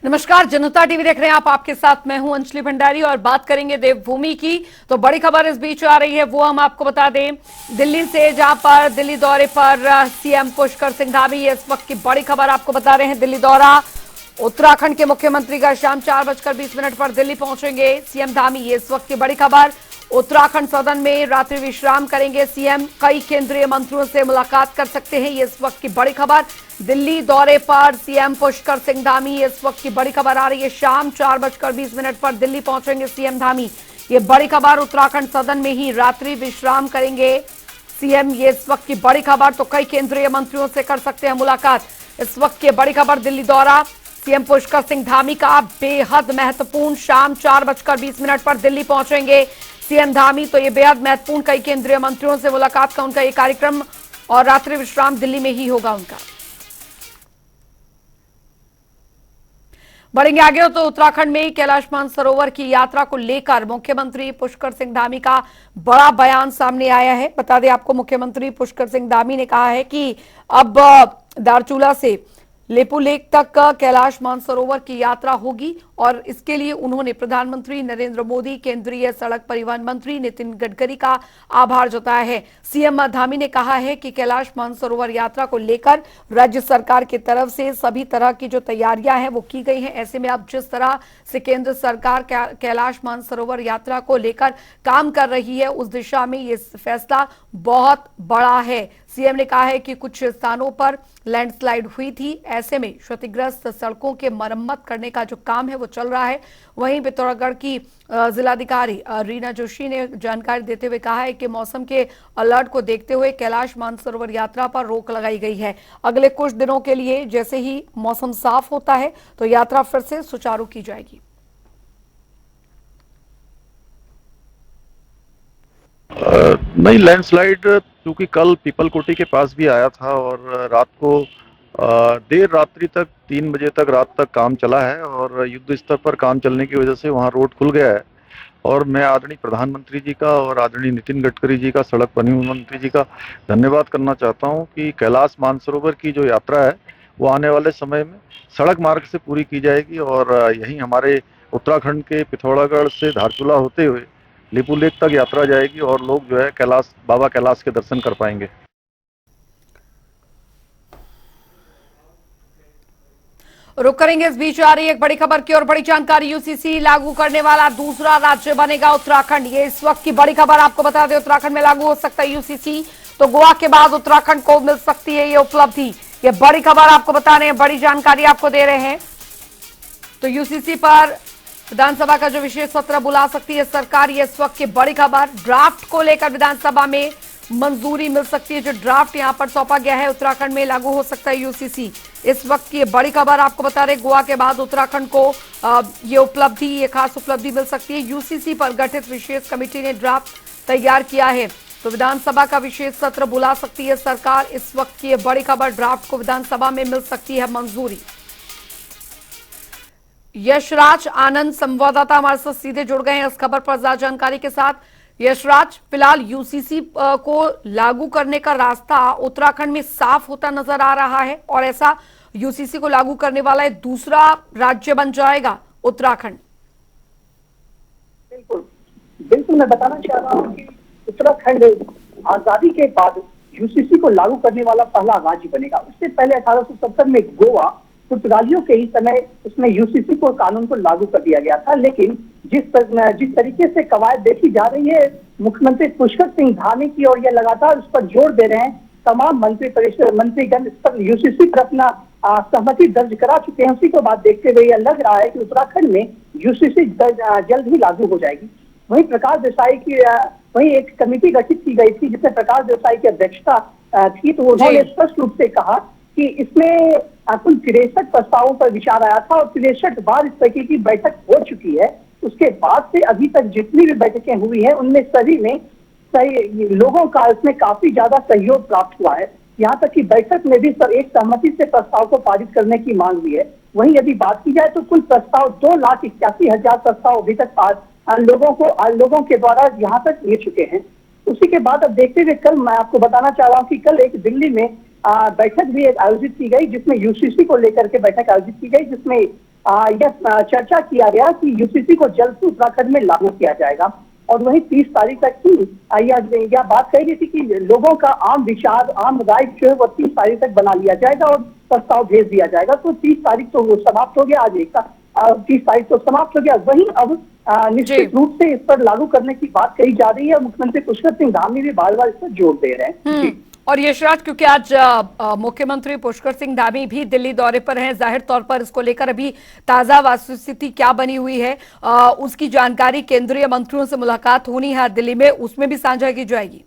नमस्कार, जनता टीवी देख रहे हैं आप। आपके साथ मैं हूं अंजलि भंडारी और बात करेंगे देवभूमि की। तो बड़ी खबर इस बीच आ रही है, वो हम आपको बता दें दिल्ली से, जहां पर दिल्ली दौरे पर सीएम पुष्कर सिंह धामी, ये इस वक्त की बड़ी खबर आपको बता रहे हैं। दिल्ली दौरा, उत्तराखंड के मुख्यमंत्री का शाम 4:20 पर दिल्ली पहुंचेंगे सीएम धामी, ये इस वक्त की बड़ी खबर। उत्तराखंड सदन में रात्रि विश्राम करेंगे सीएम, कई केंद्रीय मंत्रियों से मुलाकात कर सकते हैं, ये इस वक्त की बड़ी खबर। दिल्ली दौरे पर सीएम पुष्कर सिंह धामी, ये इस वक्त की बड़ी खबर आ रही है। शाम 4:20 पर दिल्ली पहुंचेंगे सीएम धामी, ये बड़ी खबर। उत्तराखंड सदन में ही रात्रि विश्राम करेंगे सीएम, ये इस वक्त की बड़ी खबर। तो कई केंद्रीय मंत्रियों से कर सकते हैं मुलाकात, इस वक्त की बड़ी खबर। दिल्ली दौरा सीएम पुष्कर सिंह धामी का बेहद महत्वपूर्ण, शाम 4:20 पर दिल्ली पहुंचेंगे सीएम धामी, तो ये बेहद महत्वपूर्ण, कई केंद्रीय मंत्रियों से मुलाकात का उनका ये कार्यक्रम और रात्रि विश्राम दिल्ली में ही होगा उनका। बढ़ेंगे आगे तो उत्तराखंड में कैलाश मानसरोवर की यात्रा को लेकर मुख्यमंत्री पुष्कर सिंह धामी का बड़ा बयान सामने आया है। बता दें आपको, मुख्यमंत्री पुष्कर सिंह धामी ने कहा है कि अब दारचूला से लेपू लेक तक कैलाश मानसरोवर की यात्रा होगी और इसके लिए उन्होंने प्रधानमंत्री नरेंद्र मोदी, केंद्रीय सड़क परिवहन मंत्री नितिन गडकरी का आभार जताया है। सीएम धामी ने कहा है कि कैलाश मानसरोवर यात्रा को लेकर राज्य सरकार की तरफ से सभी तरह की जो तैयारियां हैं वो की गई हैं। ऐसे में अब जिस तरह से केंद्र सरकार कैलाश मानसरोवर यात्रा को लेकर काम कर रही है, उस दिशा में ये फैसला बहुत बड़ा है। सीएम ने कहा है कि कुछ स्थानों पर लैंडस्लाइड हुई थी, ऐसे में क्षतिग्रस्त सड़कों के मरम्मत करने का जो काम है वो चल रहा है। वहीं पिथौरागढ़ की जिलाधिकारी रीना जोशी ने जानकारी देते हुए कहा है कि मौसम के अलर्ट को देखते हुए कैलाश मानसरोवर यात्रा पर रोक लगाई गई है। अगले कुछ दिनों के लिए जैसे ही मौसम साफ होता है तो यात्रा फिर से सुचारू की जाएगी। नहीं, लैंडस्लाइड क्योंकि कल पीपलकोटी के पास भी आया था और रात को देर रात्रि तक 3 बजे तक रात तक काम चला है और युद्ध स्तर पर काम चलने की वजह से वहाँ रोड खुल गया है। और मैं आदरणीय प्रधानमंत्री जी का और आदरणीय नितिन गडकरी जी का, सड़क परिवहन मंत्री जी का धन्यवाद करना चाहता हूँ कि कैलाश मानसरोवर की जो यात्रा है वो आने वाले समय में सड़क मार्ग से पूरी की जाएगी और यहीं हमारे उत्तराखंड के पिथौरागढ़ से धारचूला होते हुए लिपू लेक तक यात्रा जाएगी और लोग जो है कैलाश, बाबा कैलाश के दर्शन कर पाएंगे। रुक करेंगे, इस बीच आ रही एक बड़ी खबर की और बड़ी जानकारी। यूसीसी लागू करने वाला दूसरा राज्य बनेगा उत्तराखंड, ये इस वक्त की बड़ी खबर आपको बता दें। उत्तराखंड में लागू हो सकता है यूसीसी, तो गोवा के बाद उत्तराखंड को मिल सकती है ये उपलब्धि। ये बड़ी खबर आपको बता रहे हैं, बड़ी जानकारी आपको दे रहे हैं। तो यूसीसी पर विधानसभा का जो विशेष सत्र बुला सकती है सरकार, ये इस वक्त की बड़ी खबर। ड्राफ्ट को लेकर विधानसभा में मंजूरी मिल सकती है, जो ड्राफ्ट यहां पर सौंपा गया है उत्तराखंड में लागू हो सकता है यूसीसी, इस वक्त की बड़ी खबर आपको बता रहे। गोवा के बाद उत्तराखंड को ये उपलब्धि, ये खास उपलब्धि मिल सकती है। यूसीसी पर गठित विशेष कमेटी ने ड्राफ्ट तैयार किया है, तो विधानसभा का विशेष सत्र बुला सकती है सरकार, इस वक्त की ये बड़ी खबर। ड्राफ्ट को विधानसभा में मिल सकती है मंजूरी। यशराज आनंद संवाददाता हमारे साथ सीधे जुड़ गए हैं इस खबर पर ज्यादा जानकारी के साथ। यशराज, फिलहाल यूसीसी को लागू करने का रास्ता उत्तराखंड में साफ होता नजर आ रहा है और ऐसा यूसीसी को लागू करने वाला एक दूसरा राज्य बन जाएगा उत्तराखंड। बिल्कुल बिल्कुल, मैं बताना चाह रहा हूँ कि उत्तराखंड आजादी के बाद यूसीसी को लागू करने वाला पहला राज्य बनेगा। उससे पहले 1870 में गोवा पुर्तगालियों के ही समय उसमें यूसीसी को, कानून को लागू कर दिया गया था। लेकिन जिस तरीके से कवायद देखी जा रही है मुख्यमंत्री पुष्कर सिंह धामी की, और ये लगातार उस पर जोर दे रहे हैं, तमाम मंत्रीगण इस पर यूसीसी पर अपना सहमति दर्ज करा चुके हैं। उसी को बात देखते हुए यह लग रहा है कि उत्तराखंड में यूसीसी जल्द ही लागू हो जाएगी। वहीं प्रकाश देसाई की वहीं एक कमेटी गठित की गई थी जिसमें प्रकाश देसाई की अध्यक्षता थी, तो उन्होंने स्पष्ट रूप से कहा कि इसमें कुल 63 प्रस्तावों पर विचार आया था और 63 बार इस तरीके की बैठक हो चुकी है। उसके बाद से अभी तक जितनी भी बैठकें हुई हैं उनमें सभी में लोगों का इसमें काफी ज्यादा सहयोग प्राप्त हुआ है। यहाँ तक कि बैठक में भी सब एक सहमति से प्रस्ताव को पारित करने की मांग हुई है। वहीं यदि बात की जाए तो कुल प्रस्ताव 2,81,000 प्रस्ताव अभी तक लोगों के द्वारा यहाँ तक ले चुके हैं। उसी के बाद अब देखते हुए कल मैं आपको बताना चाह रहा हूँ कि कल एक दिल्ली में बैठक भी आयोजित की गई, जिसमें यूसीसी को लेकर के बैठक आयोजित की गई, जिसमें यह चर्चा किया गया कि यूसीसी को जल्द से उत्तराखंड में लागू किया जाएगा। और वहीं 30 तारीख तक की यह बात कही गई थी कि लोगों का आम विचार, आम राय जो है वो 30 तारीख तक बना लिया जाएगा और प्रस्ताव भेज दिया जाएगा। तो 30 तारीख तो वो समाप्त हो गया, आज एक 30 तारीख तो समाप्त हो गया। वहीं अब निश्चित रूप से इस पर लागू करने की बात कही जा रही है। मुख्यमंत्री पुष्कर सिंह धामी भी बार बार इस पर जोर दे रहे हैं। जी। और यशराज, क्योंकि आज मुख्यमंत्री पुष्कर सिंह धामी भी दिल्ली दौरे पर हैं, जाहिर तौर पर इसको लेकर अभी ताजा वस्तुस्थिति क्या बनी हुई है उसकी जानकारी केंद्रीय मंत्रियों से मुलाकात होनी है दिल्ली में, उसमें भी साझा की जाएगी।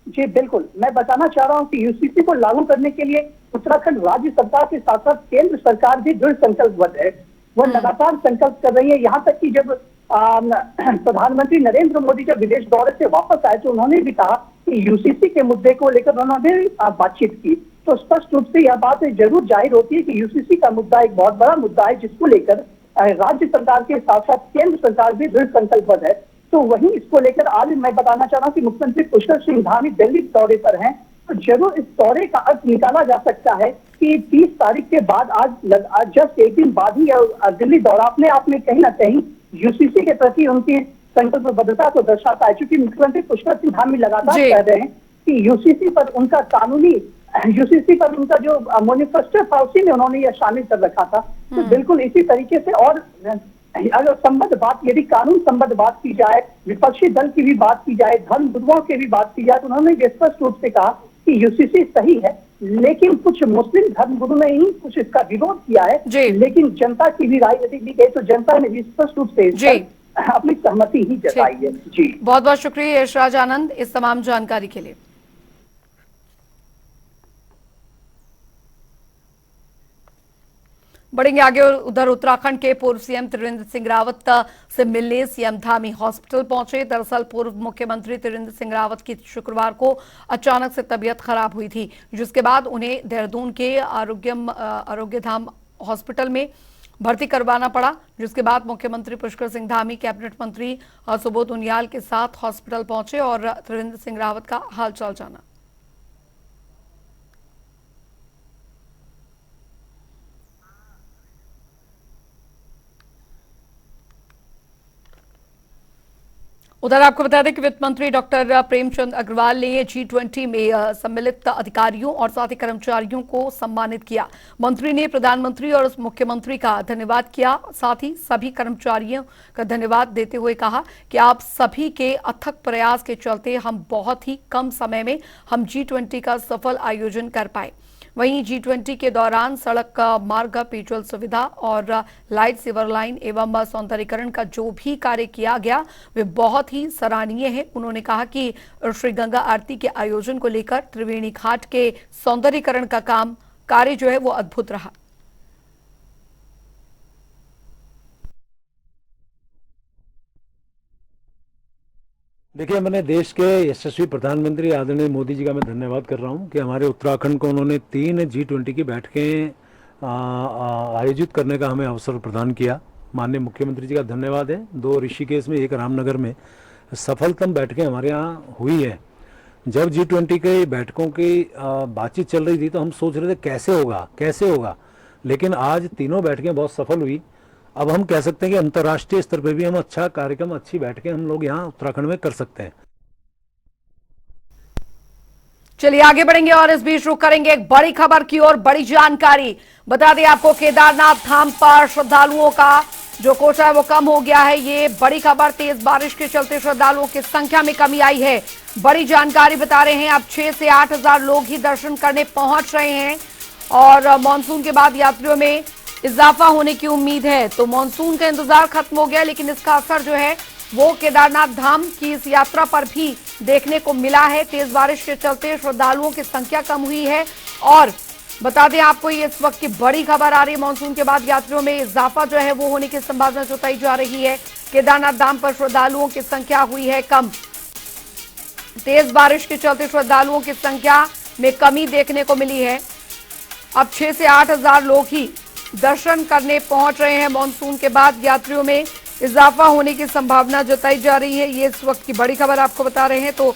जी बिल्कुल, मैं बताना चाह रहा हूं कि यूसीसी को लागू करने के लिए उत्तराखंड राज्य सरकार के साथ साथ केंद्र सरकार भी दृढ़ संकल्पबद्ध है। वह लगातार संकल्प कर रही है। यहाँ तक कि जब प्रधानमंत्री नरेंद्र मोदी जब विदेश दौरे से वापस आए तो उन्होंने भी कहा कि यूसीसी के मुद्दे को लेकर उन्होंने बातचीत की। तो स्पष्ट रूप से यह बात जरूर जाहिर होती है कि यूसीसी का मुद्दा एक बहुत बड़ा मुद्दा है, जिसको लेकर राज्य सरकार के साथ साथ केंद्र सरकार भी दृढ़ संकल्पबद्ध है। तो वहीं इसको लेकर आज मैं बताना चाह रहा हूँ कि मुख्यमंत्री पुष्कर सिंह धामी दिल्ली दौरे पर हैं। तो जरूर इस दौरे का अर्थ निकाला जा सकता है कि 30 तारीख के बाद आज जस्ट एक दिन बाद ही दिल्ली दौरा अपने आप में कहीं ना कहीं यूसीसी के प्रति उनकी संकल्पबद्धता को दर्शाता है। क्योंकि मुख्यमंत्री पुष्कर सिंह धामी लगातार कह रहे हैं कि यूसीसी पर उनका जो मैनिफेस्टो था उसी में उन्होंने यह शामिल कर रखा था। तो बिल्कुल इसी तरीके से, और अगर संबद्ध बात, यदि कानून संबद्ध बात की जाए, विपक्षी दल की भी बात की जाए, धर्म गुरुओं की भी बात की जाए, तो उन्होंने स्पष्ट रूप से कहा कि यूसीसी सही है, लेकिन कुछ मुस्लिम धर्मगुरु ने ही कुछ इसका विरोध किया है। लेकिन जनता की भी राय यदि दी गई तो जनता ने भी स्पष्ट रूप से अपनी सहमति ही जताई है। जी, बहुत बहुत शुक्रिया यशराज आनंद इस तमाम जानकारी के लिए। बढ़ेंगे आगे और उधर उत्तराखंड के पूर्व सीएम त्रिवेंद्र सिंह रावत से मिलने सीएम धामी हॉस्पिटल पहुंचे। दरअसल पूर्व मुख्यमंत्री त्रिवेंद्र सिंह रावत की शुक्रवार को अचानक से तबीयत खराब हुई थी, जिसके बाद उन्हें देहरादून के आरोग्यधाम हॉस्पिटल में भर्ती करवाना पड़ा। जिसके बाद मुख्यमंत्री पुष्कर सिंह धामी कैबिनेट मंत्री सुबोध उनियाल के साथ हॉस्पिटल पहुंचे और त्रिवेंद्र सिंह रावत का हालचाल जाना। उधर आपको बता दें कि वित्त मंत्री डॉक्टर प्रेमचंद अग्रवाल ने G20 में सम्मिलित अधिकारियों और साथ ही कर्मचारियों को सम्मानित किया। मंत्री ने प्रधानमंत्री और मुख्यमंत्री का धन्यवाद किया, साथ ही सभी कर्मचारियों का धन्यवाद देते हुए कहा कि आप सभी के अथक प्रयास के चलते हम बहुत ही कम समय में हम G20 का सफल आयोजन कर पाए। वहीं G20 के दौरान सड़क मार्ग, पेट्रोल सुविधा और लाइट सिवर लाइन एवं सौंदर्यीकरण का जो भी कार्य किया गया वे बहुत ही सराहनीय है। उन्होंने कहा कि श्री गंगा आरती के आयोजन को लेकर त्रिवेणी घाट के सौंदर्यीकरण का कार्य जो है वो अद्भुत रहा। देखिए, मैंने देश के यशस्वी प्रधानमंत्री आदरणीय मोदी जी का मैं धन्यवाद कर रहा हूं कि हमारे उत्तराखंड को उन्होंने 3 G20 की बैठकें आयोजित करने का हमें अवसर प्रदान किया। माननीय मुख्यमंत्री जी का धन्यवाद है। 2 ऋषिकेश में, 1 रामनगर में सफलतम बैठकें हमारे यहाँ हुई है। जब G20 के बैठकों की बातचीत चल रही थी तो हम सोच रहे थे कैसे होगा, लेकिन आज तीनों बैठकें बहुत सफल हुई। अब हम कह सकते हैं कि अंतर्राष्ट्रीय स्तर पर भी हम अच्छा कार्यक्रम, अच्छी बैठकें हम लोग यहाँ उत्तराखंड में कर सकते हैं। चलिए आगे बढ़ेंगे और इस बीच रुक करेंगे एक बड़ी खबर की और बड़ी जानकारी। बता दें आपको, केदारनाथ धाम पर श्रद्धालुओं का जो कोटा है वो कम हो गया है। ये बड़ी खबर, तेज बारिश के चलते श्रद्धालुओं की संख्या में कमी आई है। बड़ी जानकारी बता रहे हैं, अब 6 से 8 हजार लोग ही दर्शन करने पहुंच रहे हैं और मानसून के बाद यात्रियों में इजाफा होने की उम्मीद है। तो मानसून का इंतजार खत्म हो गया, लेकिन इसका असर जो है वो केदारनाथ धाम की इस यात्रा पर भी देखने को मिला है। तेज बारिश के चलते श्रद्धालुओं की संख्या कम हुई है और बता दें आपको, ये इस वक्त की बड़ी खबर आ रही है। मानसून के बाद यात्रियों में इजाफा जो है वो होने की संभावना जताई जा रही है। केदारनाथ धाम पर श्रद्धालुओं की संख्या हुई है कम। तेज बारिश के चलते श्रद्धालुओं की संख्या में कमी देखने को मिली है। अब 6 से 8 हजार लोग ही दर्शन करने पहुंच रहे हैं। मानसून के बाद यात्रियों में इजाफा होने की संभावना जताई जा रही है। ये इस वक्त की बड़ी खबर आपको बता रहे हैं। तो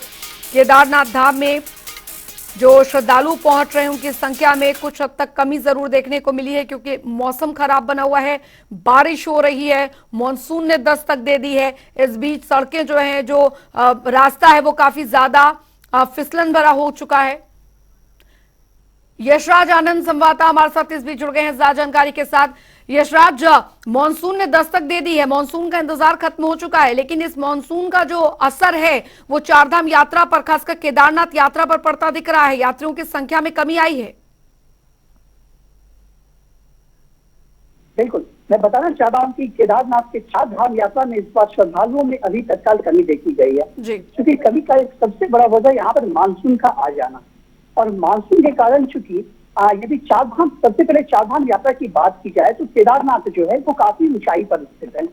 केदारनाथ धाम में जो श्रद्धालु पहुंच रहे हैं उनकी संख्या में कुछ हद तक कमी जरूर देखने को मिली है, क्योंकि मौसम खराब बना हुआ है, बारिश हो रही है, मानसून ने दस्तक दे दी है। इस बीच सड़कें जो हैं, जो रास्ता है वो काफी ज्यादा फिसलन भरा हो चुका है। यशराज आनंद संवाददाता हमारे साथ इस बीच जुड़ गए हैं ज्यादा जानकारी के साथ। यशराज, मॉनसून ने दस्तक दे दी है, मॉनसून का इंतजार खत्म हो चुका है, लेकिन इस मॉनसून का जो असर है वो चारधाम यात्रा पर, खासकर केदारनाथ यात्रा पर पड़ता दिख रहा है। यात्रियों की संख्या में कमी आई है। बिल्कुल, मैं बताना चाहता हूँ कि केदारनाथ के चारधाम यात्रा में इस बार श्रद्धालुओं में अभी तत्काल कमी देखी गई है जी। क्योंकि कमी का एक सबसे बड़ा वजह यहाँ पर मानसून का आ जाना, और मानसून के कारण चूंकि यदि चारधाम, सबसे पहले चारधाम यात्रा की बात की जाए तो केदारनाथ जो है वो काफी ऊंचाई पर स्थित है,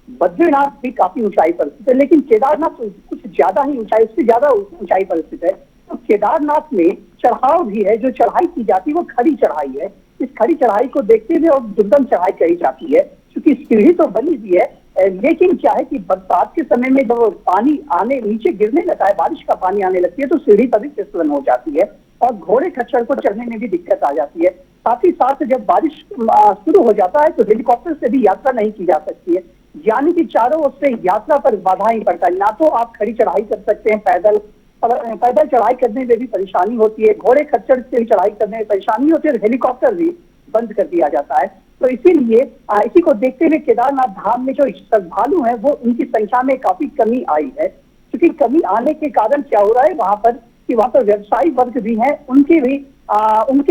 बद्रीनाथ भी काफी ऊंचाई पर स्थित है, लेकिन केदारनाथ कुछ ज्यादा ही ऊंचाई, उससे ज्यादा ऊंचाई पर स्थित है। तो केदारनाथ में चढ़ाव भी है, जो चढ़ाई की जाती है वो खड़ी चढ़ाई है। इस खड़ी चढ़ाई को देखते हुए और दुर्गम चढ़ाई कही जाती है, क्योंकि सीढ़ी तो बनी हुई है, लेकिन क्या है कि बरसात के समय में जब पानी आने नीचे गिरने लगता है, बारिश का पानी आने लगती है तो सीढ़ी तभी फिसलन हो जाती है और घोड़े खच्चर को चढ़ने में भी दिक्कत आ जाती है। साथ ही साथ जब बारिश शुरू हो जाता है तो हेलीकॉप्टर से भी यात्रा नहीं की जा सकती है, यानी कि चारों ओर से यात्रा पर बाधाएं पड़ता है। ना तो आप खड़ी चढ़ाई कर सकते हैं, पैदल चढ़ाई करने में भी परेशानी होती है, घोड़े खच्चर से चढ़ाई करने में परेशानी होती है, और हेलीकॉप्टर भी बंद कर दिया जाता है। तो इसीलिए इसी को देखते हुए केदारनाथ धाम में जो श्रद्धालु हैं वो उनकी संख्या में काफी कमी आई है। क्योंकि कमी आने के कारण क्या हो रहा है वहां पर कि वहां पर व्यवसायी वर्ग भी हैं, उनके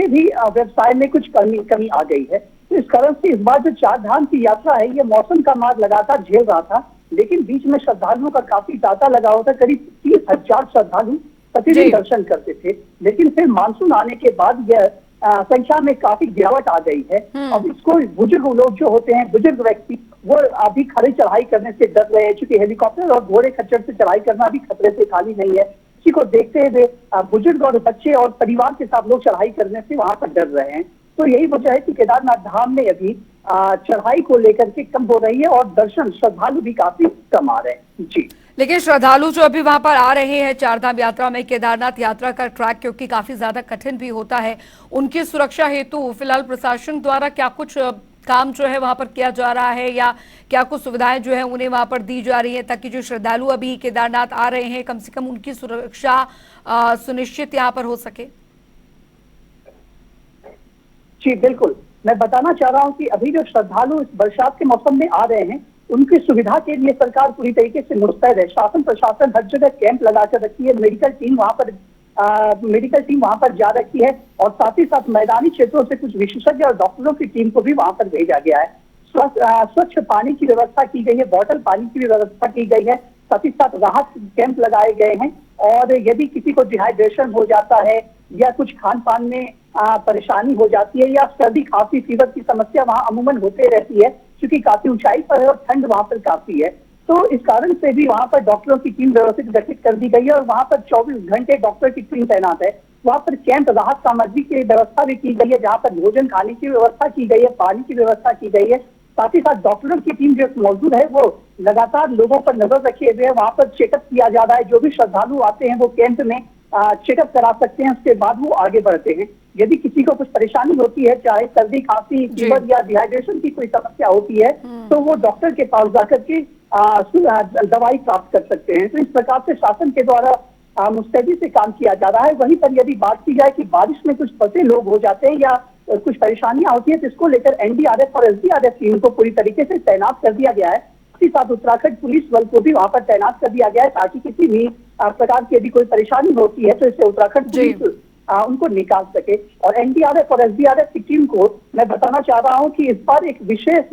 भी व्यवसाय में कुछ कमी आ गई है। तो इस कारण से इस बार जो चार धाम की यात्रा है ये मौसम का मार लगातार झेल रहा था, लेकिन बीच में श्रद्धालुओं का काफी तांता लगा हुआ था। करीब 30,000 श्रद्धालु प्रतिदिन दर्शन करते थे, लेकिन फिर मानसून आने के बाद यह संख्या में काफी गिरावट आ गई है। अब इसको बुजुर्ग लोग जो होते हैं, बुजुर्ग व्यक्ति, वो अभी खड़ी चढ़ाई करने से डर रहे हैं, क्योंकि हेलीकॉप्टर और घोड़े खच्चर से चढ़ाई करना भी खतरे से खाली नहीं है। इसी को देखते हुए बुजुर्ग और बच्चे और परिवार के साथ लोग चढ़ाई करने से वहां पर डर रहे हैं। तो यही वजह है कि केदारनाथ धाम में अभी चढ़ाई को लेकर के कम हो रही है और दर्शन श्रद्धालु भी काफी कम आ रहे हैं। जी, लेकिन श्रद्धालु जो अभी वहां पर आ रहे हैं चारधाम यात्रा में, केदारनाथ यात्रा का ट्रैक क्योंकि काफी ज्यादा कठिन भी होता है, उनकी सुरक्षा हेतु फिलहाल प्रशासन द्वारा क्या कुछ काम जो है वहां पर किया जा रहा है, या क्या कुछ सुविधाएं जो है उन्हें वहां पर दी जा रही है, ताकि जो श्रद्धालु अभी केदारनाथ आ रहे हैं कम से कम उनकी सुरक्षा सुनिश्चित यहाँ पर हो सके? जी बिल्कुल, मैं बताना चाह रहा हूँ कि अभी जो श्रद्धालु इस बरसात के मौसम में आ रहे हैं उनकी सुविधा के लिए सरकार पूरी तरीके से मुस्तैद है। शासन प्रशासन हर जगह कैंप लगाकर रखी है, मेडिकल टीम वहां पर जा रखी है, और साथ ही साथ मैदानी क्षेत्रों से कुछ विशेषज्ञ और डॉक्टरों की टीम को भी वहां पर भेजा गया है। स्वच्छ पानी की व्यवस्था की गई है, बॉटल पानी की भी व्यवस्था की गई है, साथ ही साथ राहत कैंप लगाए गए हैं। और यदि किसी को डिहाइड्रेशन हो जाता है या कुछ खान पान में परेशानी हो जाती है या सर्दी खांसी फीवर की समस्या वहां अमूमन होते रहती है, क्योंकि काफी ऊंचाई पर है और ठंड वहां पर काफी है, तो इस कारण से भी वहां पर डॉक्टरों की टीम व्यवस्थित गठित कर दी गई है और वहां पर 24 घंटे डॉक्टर की टीम तैनात है। वहां पर कैंप राहत सामग्री की व्यवस्था भी की गई है, जहां पर भोजन खाने की व्यवस्था की गई है, पानी की व्यवस्था की गई है। साथ ही साथ डॉक्टरों की टीम जो मौजूद है वो लगातार लोगों पर नजर रखे हुए है। वहां पर चेकअप किया जा रहा है, जो भी श्रद्धालु आते हैं वो कैंप में चेकअप करा सकते हैं, उसके बाद वो आगे बढ़ते हैं। यदि किसी को कुछ परेशानी होती है, चाहे सर्दी खांसी फीवर या डिहाइड्रेशन की कोई समस्या होती है, तो वो डॉक्टर के पास जाकर के दवाई प्राप्त कर सकते हैं। तो इस प्रकार से शासन के द्वारा मुस्तैदी से काम किया जा रहा है। वहीं पर यदि बात की जाए कि बारिश में कुछ फंसे लोग हो जाते हैं या कुछ परेशानियां होती है, तो इसको लेकर एनडीआरएफ और एसडीआरएफ टीम को पूरी तरीके से तैनात कर दिया गया है। साथ ही साथ उत्तराखंड पुलिस बल को भी वहां पर तैनात कर दिया गया है, ताकि किसी भी प्रकार की यदि कोई परेशानी होती है तो इससे उत्तराखंड पुलिस उनको निकाल सके। और एनडीआरएफ और एसडीआरएफ की टीम को मैं बताना चाह रहा हूं कि इस बार एक विशेष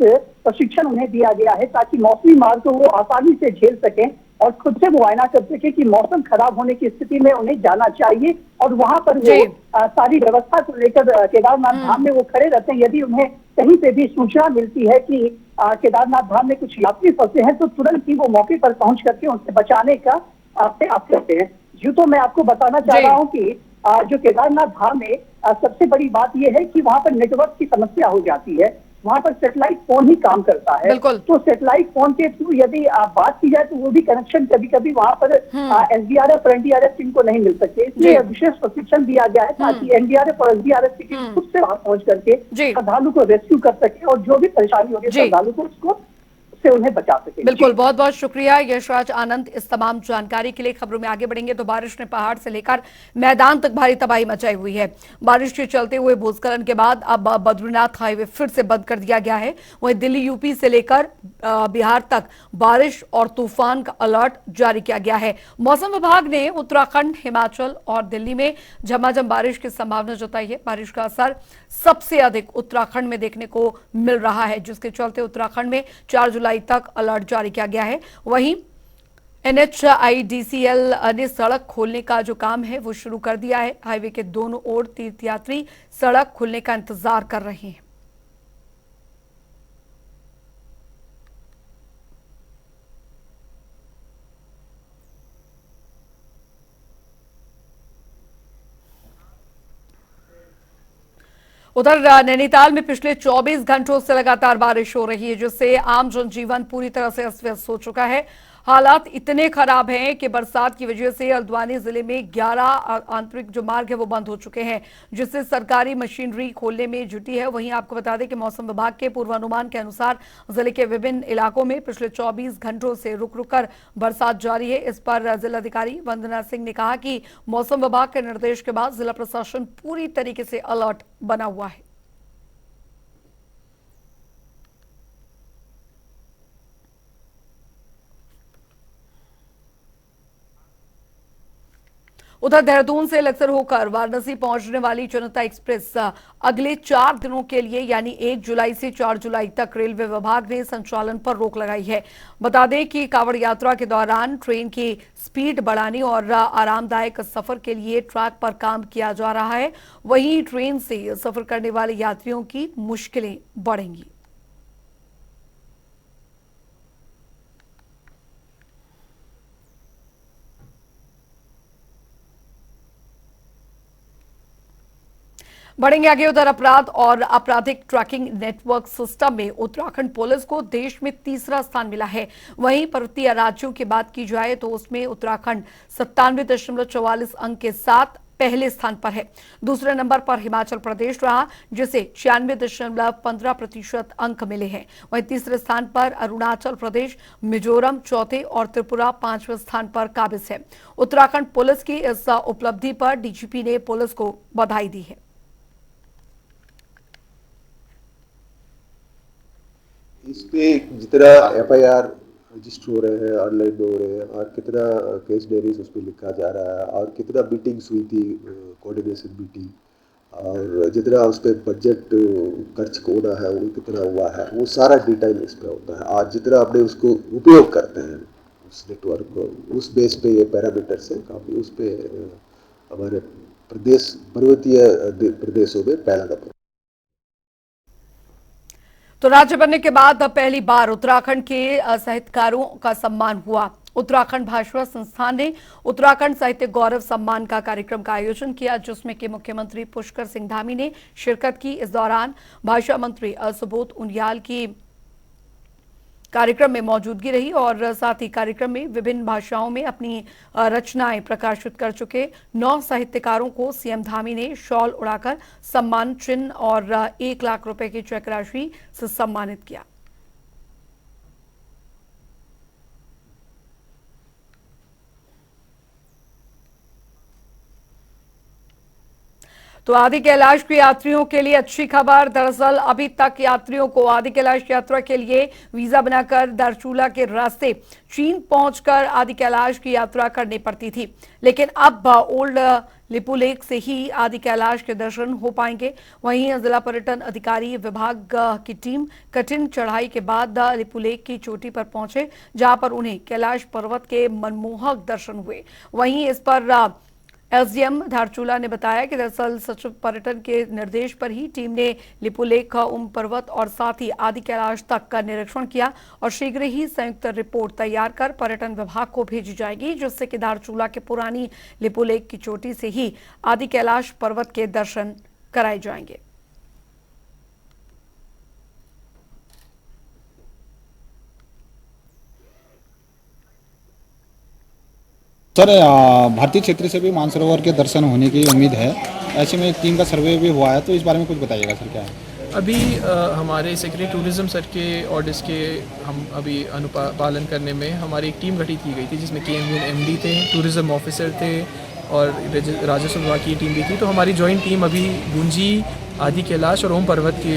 प्रशिक्षण उन्हें दिया गया है, ताकि मौसमी मार को वो आसानी से झेल सकें और खुद से मुआयना कर सके कि मौसम खराब होने की स्थिति में उन्हें जाना चाहिए, और वहां पर वो सारी व्यवस्था को लेकर केदारनाथ धाम में वो खड़े रहते हैं। यदि उन्हें कहीं से भी सूचना मिलती है कि केदारनाथ धाम में कुछ यात्री फंसे हैं, तो तुरंत ही वो मौके पर पहुंच करके उनसे बचाने का प्रयास करते हैं। यूं तो मैं आपको बताना चाह रहा हूँ कि जो केदारनाथ धाम में सबसे बड़ी बात यह है कि वहां पर नेटवर्क की समस्या हो जाती है। वहां पर सेटेलाइट फोन ही काम करता है। बिल्कुल। तो सेटेलाइट फोन के थ्रू यदि बात की जाए तो वो भी कनेक्शन कभी कभी वहां पर एसडीआरएफ और एनडीआरएफ टीम को नहीं मिल सकते, इसलिए विशेष प्रशिक्षण दिया गया है ताकि एनडीआरएफ और एसडीआरएफ की टीम खुद से वहां पहुंच करके श्रद्धालु को रेस्क्यू कर सके और जो भी परेशानी होगी श्रद्धालु को उसको से उन्हें बचा सके। बिल्कुल, बहुत बहुत शुक्रिया यशराज आनंद इस तमाम जानकारी के लिए। खबरों में आगे बढ़ेंगे तो बारिश ने पहाड़ से लेकर मैदान तक भारी तबाही मचाई हुई है। बारिश के चलते हुए भूस्खलन के बाद अब बद्रीनाथ हाईवे फिर से बंद कर दिया गया है। वहीं दिल्ली यूपी से लेकर बिहार तक बारिश और तूफान का अलर्ट जारी किया गया है। मौसम विभाग ने उत्तराखंड, हिमाचल और दिल्ली में झमाझम बारिश की संभावना जताई है। बारिश का असर सबसे अधिक उत्तराखंड में देखने को मिल रहा है, जिसके चलते उत्तराखंड में 4 जुलाई तक अलर्ट जारी किया गया है। वहीं NHIDCL ने सड़क खोलने का जो काम है वो शुरू कर दिया है। हाईवे के दोनों ओर तीर्थयात्री सड़क खुलने का इंतजार कर रहे हैं। उधर नैनीताल में पिछले 24 घंटों से लगातार बारिश हो रही है, जिससे आम जनजीवन पूरी तरह से अस्त व्यस्त हो चुका है। हालात इतने खराब हैं कि बरसात की वजह से हल्द्वानी जिले में 11 आंतरिक जो मार्ग है वो बंद हो चुके हैं, जिससे सरकारी मशीनरी खोलने में जुटी है। वहीं आपको बता दें कि मौसम विभाग के पूर्वानुमान के अनुसार जिले के विभिन्न इलाकों में पिछले 24 घंटों से रुक रुक कर बरसात जारी है। इस पर जिलाधिकारी वंदना सिंह ने कहा कि मौसम विभाग के निर्देश के बाद जिला प्रशासन पूरी तरीके से अलर्ट बना हुआ है। उधर देहरादून से लक्सर होकर वाराणसी पहुंचने वाली जनता एक्सप्रेस अगले 4 दिनों के लिए यानी 1 जुलाई से 4 जुलाई तक रेलवे विभाग ने संचालन पर रोक लगाई है। बता दें कि कांवड़ यात्रा के दौरान ट्रेन की स्पीड बढ़ाने और आरामदायक सफर के लिए ट्रैक पर काम किया जा रहा है। वहीं ट्रेन से सफर करने वाले यात्रियों की मुश्किलें बढ़ेंगी। बढ़ेंगे आगे। उधर अपराध और आपराधिक ट्रैकिंग नेटवर्क सिस्टम में उत्तराखंड पुलिस को देश में तीसरा स्थान मिला है। वहीं पर्वतीय राज्यों की बात की जाए तो उसमें उत्तराखंड 97.44 अंक के साथ पहले स्थान पर है। दूसरे नंबर पर हिमाचल प्रदेश रहा, जिसे 96.15% अंक मिले हैं। वहीं तीसरे स्थान पर अरुणाचल प्रदेश, मिजोरम चौथे और त्रिपुरा 5वें स्थान पर काबिज है। उत्तराखंड पुलिस की इस उपलब्धि पर डीजीपी ने पुलिस को बधाई दी है। इस पे जितना FIR रजिस्टर हो रहे हैं, ऑनलाइन हो रहे हैं और कितना केस डायरीज उस पर लिखा जा रहा है और कितना मीटिंग्स हुई थी, कोऑर्डिनेशन मीटिंग, और जितना उस पर बजट खर्च होना है वो कितना हुआ है, वो सारा डिटेल इस पर होता है। और जितना आपने उसको उपयोग करते हैं उस नेटवर्क को, उस बेस पे ये पैरामीटर्स है काफ़ी। उस पर हमारे प्रदेश पर्वतीय प्रदेशों में पहला नंबर। तो राज्य बनने के बाद अब पहली बार उत्तराखंड के साहित्यकारों का सम्मान हुआ। उत्तराखंड भाषा संस्थान ने उत्तराखंड साहित्य गौरव सम्मान का कार्यक्रम का आयोजन किया, जिसमें कि मुख्यमंत्री पुष्कर सिंह धामी ने शिरकत की। इस दौरान भाषा मंत्री सुबोध उनियाल की कार्यक्रम में मौजूदगी रही और साथ ही कार्यक्रम में विभिन्न भाषाओं में अपनी रचनाएं प्रकाशित कर चुके 9 साहित्यकारों को सीएम धामी ने शॉल उड़ाकर सम्मान चिन्ह और 1 लाख रुपए की चेक राशि से सम्मानित किया। तो आदि कैलाश के यात्रियों के लिए अच्छी खबर। दरअसल अभी तक यात्रियों को आदि कैलाश यात्रा के लिए वीजा बनाकर धारचूला के रास्ते चीन पहुंचकर आदि कैलाश की यात्रा करनी पड़ती थी, लेकिन अब ओल्ड लिपुलेख से ही आदि कैलाश के दर्शन हो पाएंगे। वहीं जिला पर्यटन अधिकारी विभाग की टीम कठिन चढ़ाई के बाद लिपुलेख की चोटी पर पहुंचे, जहां पर उन्हें कैलाश पर्वत के मनमोहक दर्शन हुए। वहीं इस पर एसडीएम धारचूला ने बताया कि दरअसल सचिव पर्यटन के निर्देश पर ही टीम ने लिपुलेख, उम पर्वत और साथ ही आदि कैलाश तक का निरीक्षण किया और शीघ्र ही संयुक्त रिपोर्ट तैयार कर पर्यटन विभाग को भेजी जाएगी, जिससे कि धारचूला के पुरानी लिपुलेख की चोटी से ही आदि कैलाश पर्वत के दर्शन कराए जाएंगे। सर भारतीय क्षेत्र से भी मानसरोवर के दर्शन होने की उम्मीद है। ऐसे में एक टीम का सर्वे भी हुआ है, तो इस बारे में कुछ बताइएगा सर, क्या है? अभी हमारे सेक्रेटरी टूरिज़्म सर के ऑर्डर्स के हम अभी अनुपालन करने में हमारी एक टीम गठित की गई थी, जिसमें KMVN MD थे, टूरिज़्म ऑफिसर थे और राजस्व विभाग की टीम भी थी। तो हमारी जॉइंट टीम अभी गुंजी, आदि कैलाश और ओम पर्वत के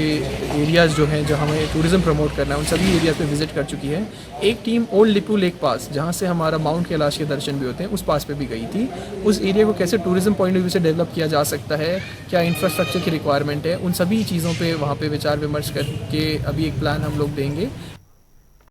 एरियाज़ जो हैं, जो हमें टूरिज़्म प्रमोट करना है, उन सभी एरियाज़ पे विजिट कर चुकी है। एक टीम ओल्ड लिपू लेक पास, जहाँ से हमारा माउंट कैलाश के दर्शन भी होते हैं, उस पास पे भी गई थी। उस एरिया को कैसे टूरिज़्म पॉइंट ऑफ व्यू से डेवलप किया जा सकता है, क्या इंफ्रास्ट्रक्चर की रिक्वायरमेंट है, उन सभी चीज़ों पे वहाँ पे विचार विमर्श करके अभी एक प्लान हम लोग देंगे